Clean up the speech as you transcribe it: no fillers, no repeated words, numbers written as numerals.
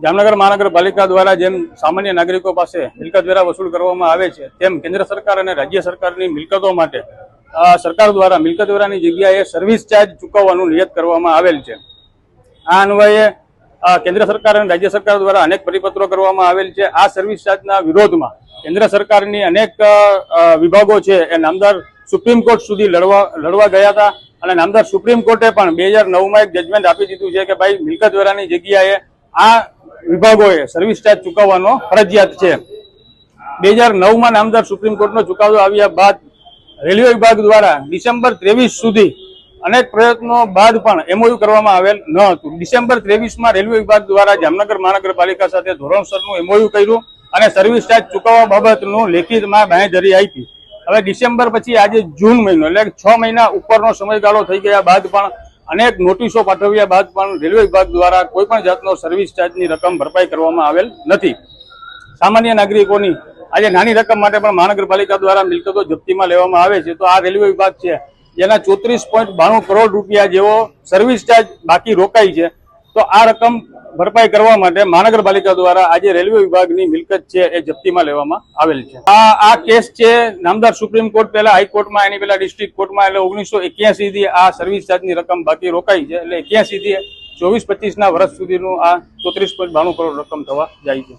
જામનગર મહાનગરપાલિકા દ્વારા જેમ સામાન્ય નાગરિકો પાસે મિલકત વેરા વસૂલ કરવામાં આવે છે તેમ કેન્દ્ર સરકાર અને રાજ્ય સરકારની મિલકતો માટે સરકાર દ્વારા મિલકત વેરાની જગ્યાએ સર્વિસ ચાર્જ ચૂકવવાનું નિયત કરવામાં આવેલ છે। આ અન્વયે કેન્દ્ર સરકાર અને રાજ્ય સરકાર દ્વારા અનેક પરિપત્રો કરવામાં આવેલ છે। આ સર્વિસ ચાર્જના વિરોધમાં કેન્દ્ર સરકારની અનેક વિભાગો છે એ નામદાર સુપ્રીમ કોર્ટ સુધી લડવા ગયા હતા અને નામદાર સુપ્રીમ કોર્ટે પણ 2009માં એક જજમેન્ટ આપી દીધું છે કે ભાઈ મિલકત વેરાની જગ્યાએ આ વિભાગોએ સર્વિસ ચાર્જ ચૂકવવાનો ફરજિયાત છે। 2009માં નામદાર સુપ્રીમ કોર્ટનો ચુકાદો આવ્યા બાદ રેલવે વિભાગ દ્વારા ડિસેમ્બર 23 સુધી અનેક પ્રયત્નો બાદ પણ એમઓયુ કરવામાં આવેલ ન હતું। ડિસેમ્બર 23માં રેલવે વિભાગ દ્વારા જામનગર મહાનગરપાલિકા સાથે ધોરણસરનું એમઓયુ કર્યું અને સર્વિસ ચાર્જ ચૂકવવા બાબતનું લેખિતમાં બાંહેધરી આપી। હવે ડિસેમ્બર પછી આજે જૂન મહિનો એટલે 6 મહિના ઉપરનો સમયગાળો થઈ ગયા બાદ પણ અનેક નોટિસો પાઠવ્યા બાદ પણ રેલવે વિભાગ દ્વારા કોઈ પણ જાતનો સર્વિસ ચાર્જની રકમ ભરપાઈ કરવામાં આવેલ નથી। સામાન્ય નાગરિકોની આજે નાની રકમ માટે પણ મહાનગરપાલિકા દ્વારા મિલકતો જપ્તીમાં લેવામાં આવે છે। તો આ રેલવે વિભાગ છે જેના 34.92 કરોડ રૂપિયા જેવો સર્વિસ ચાર્જ બાકી રોકાઈ છે, તો આ રકમ ભરપાઈ કરવા માટે મહાનગરપાલિકા દ્વારા આજે રેલવે વિભાગની મિલકત છે એ જપ્તીમાં લેવામાં આવેલ છે। આ કેસ છે નામદાર સુપ્રીમ કોર્ટ પહેલા હાઈકોર્ટમાં, એની પહેલા ડિસ્ટ્રિક્ટ કોર્ટમાં, એટલે 1981 થી આ સર્વિસ ચાર્જની રકમ બાકી રોકાઈ છે, એટલે 81 થી 24-25ના વર્ષ સુધીનું આ 34.92 કરોડ રકમ થવા જાય છે।